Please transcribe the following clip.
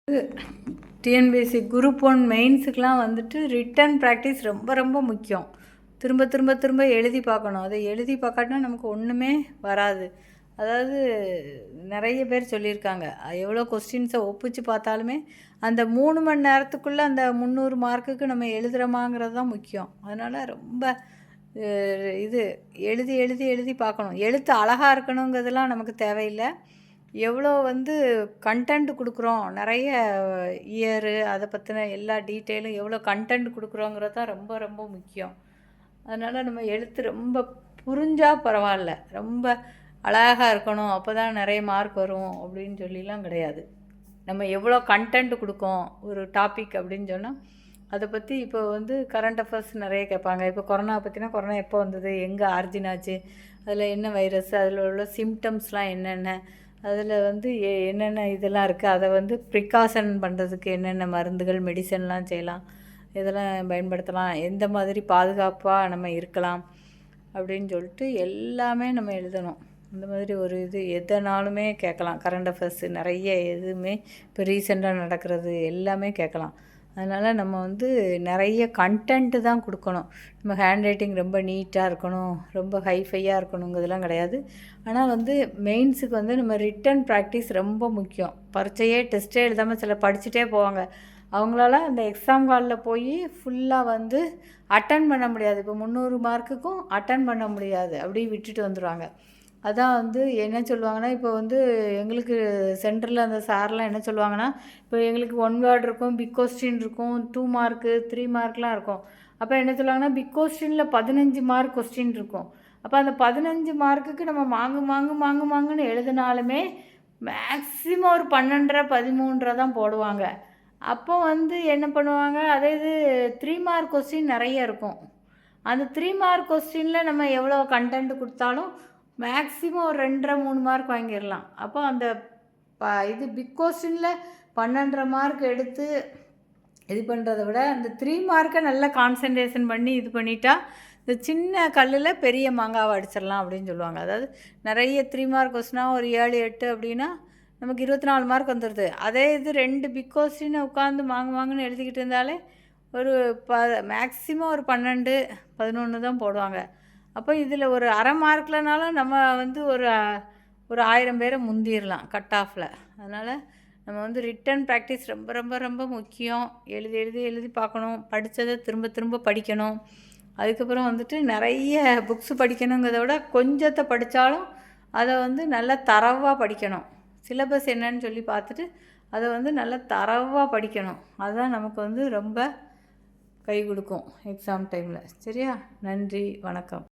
TNPSC group 1 மெயின்ஸுக்கெலாம் வந்துட்டு return practice ரொம்ப ரொம்ப முக்கியம். திரும்ப திரும்ப திரும்ப எழுதி பார்க்கணும். அதை எழுதி பார்க்காட்டினா நமக்கு ஒன்றுமே வராது. அதாவது நிறைய பேர் சொல்லியிருக்காங்க, எவ்வளோ கொஸ்டின்ஸை ஒப்பிச்சு பார்த்தாலுமே அந்த 3 மணி நேரத்துக்குள்ளே அந்த 300 மார்க்குக்கு நம்ம எழுதுகிறோமாங்கிறது தான் முக்கியம். அதனால் ரொம்ப இது எழுதி எழுதி எழுதி பார்க்கணும். எழுத்து அழகாக இருக்கணுங்கிறதுலாம் நமக்கு தேவையில்லை. எவ்வளோ கண்டென்ட் கொடுக்குறோம், நிறைய இயரு அதை பற்றின எல்லா டீட்டெயிலும் எவ்வளோ கண்டென்ட் கொடுக்குறோங்கிறது தான் ரொம்ப ரொம்ப முக்கியம். அதனால் நம்ம எழுத்து ரொம்ப புரிஞ்சால் பரவாயில்ல, ரொம்ப அழகாக இருக்கணும், அப்போ தான் நிறைய மார்க் வரும் அப்படின்னு சொல்லிலாம் கிடையாது. நம்ம எவ்வளோ கண்டென்ட் கொடுக்கோம் ஒரு டாபிக் அப்படின்னு சொன்னால் அதை பற்றி இப்போ கரண்ட் அஃபேர்ஸ் நிறைய கேட்பாங்க. இப்போ கொரோனா பற்றினா கொரோனா எப்போ வந்தது, எங்கே ஆரிஜின் ஆச்சு, அதில் என்ன வைரஸ், அதில் உள்ள சிம்டம்ஸ்லாம் என்னென்ன, அதில் என்னென்ன இதெல்லாம் இருக்குது, அதை ப்ரிகாஷன் பண்ணுறதுக்கு என்னென்ன மருந்துகள் மெடிசன்லாம் செய்யலாம், இதெல்லாம் பயன்படுத்தலாம், எந்த மாதிரி பாதுகாப்பாக நம்ம இருக்கலாம் அப்படின்னு சொல்லிட்டு எல்லாமே நம்ம எழுதணும். அந்த மாதிரி ஒரு இது எதனாலுமே கேட்கலாம். கரண்ட் அஃபேர்ஸ் நிறைய எதுவுமே இப்போ ரீசெண்டாக நடக்கிறது எல்லாமே கேட்கலாம். அதனால் நம்ம நிறைய கண்டென்ட்டு தான் கொடுக்கணும். நம்ம ஹேண்ட் ரைட்டிங் ரொம்ப நீட்டாக இருக்கணும், ரொம்ப ஹைஃபையாக இருக்கணுங்கிறதுலாம் கிடையாது. ஆனால் மெயின்ஸுக்கு நம்ம ரிட்டன் ப்ராக்டிஸ் ரொம்ப முக்கியம். பரீட்சையே டெஸ்ட்டே எழுதாமல் சில படிச்சுட்டே போவாங்க. அவங்களால அந்த எக்ஸாம் ஹாலில் போய் ஃபுல்லாக அட்டன் பண்ண முடியாது. இப்போ 300 மார்க்குக்கும் அட்டன் பண்ண முடியாது, அப்படியே விட்டுட்டு வந்துடுவாங்க. அதான் என்ன சொல்லுவாங்கன்னா, இப்போ எங்களுக்கு சென்டரில் அந்த சார்லாம் என்ன சொல்லுவாங்கன்னா, இப்போ எங்களுக்கு 1 வேர்ட் இருக்கும், பிக் கொஸ்டின் இருக்கும், 2 மார்க்கு 3 மார்க்லாம் இருக்கும். அப்போ என்ன சொல்லுவாங்கன்னா, பிக் கொஸ்டினில் 15 மார்க் கொஸ்டின் இருக்கும். அப்போ அந்த 15 மார்க்குக்கு நம்ம மாங்குன்னு எழுதினாலுமே மேக்ஸிமம் ஒரு 12.5 13 தான் போடுவாங்க. அப்போ என்ன பண்ணுவாங்க, அதே இது 3 மார்க் கொஸ்டின் நிறைய இருக்கும். அந்த 3 மார்க் கொஸ்டினில் நம்ம எவ்வளோ கண்டென்ட் கொடுத்தாலும் மேக்ஸிமம் ஒரு 2.5 3 மார்க் வாங்கிடலாம். அப்போ அந்த இது பிக் கொஸ்டினில் 12.5 மார்க் எடுத்து இது பண்ணுறத விட அந்த 3 மார்க்கை நல்லா கான்சன்ட்ரேஷன் பண்ணி இது பண்ணிட்டா இந்த சின்ன கல்லில் பெரிய மாங்காவை அடிச்சிடலாம் அப்படின்னு சொல்லுவாங்க. அதாவது நிறைய 3 மார்க் கொஸ்டினாக ஒரு 7 8 அப்படின்னா நமக்கு 24 மார்க் வந்துடுது. அதே இது 2 பிக் கொஸ்டினை உட்காந்து வாங்குன்னு எழுதிக்கிட்டு இருந்தாலே ஒரு மேக்ஸிமம் ஒரு 12 11 தான் போடுவாங்க. அப்போ இதில் ஒரு அரை மார்க்லனாலும் நம்ம ஒரு 1000 பேரை முந்திடலாம் கட் ஆஃபில். அதனால் நம்ம ரிட்டன் ப்ராக்டிஸ் ரொம்ப ரொம்ப ரொம்ப முக்கியம். எழுதி எழுதி எழுதி பார்க்கணும், படித்ததை திரும்ப திரும்ப படிக்கணும். அதுக்கப்புறம் நிறைய புக்ஸு படிக்கணுங்கிறத விட கொஞ்சத்தை படித்தாலும் அதை நல்லா தரவாக படிக்கணும். சிலபஸ் என்னன்னு சொல்லி பார்த்துட்டு அதை நல்லா தரவாக படிக்கணும். அதுதான் நமக்கு ரொம்ப கை கொடுக்கும் எக்ஸாம் டைமில். சரியா? நன்றி, வணக்கம்.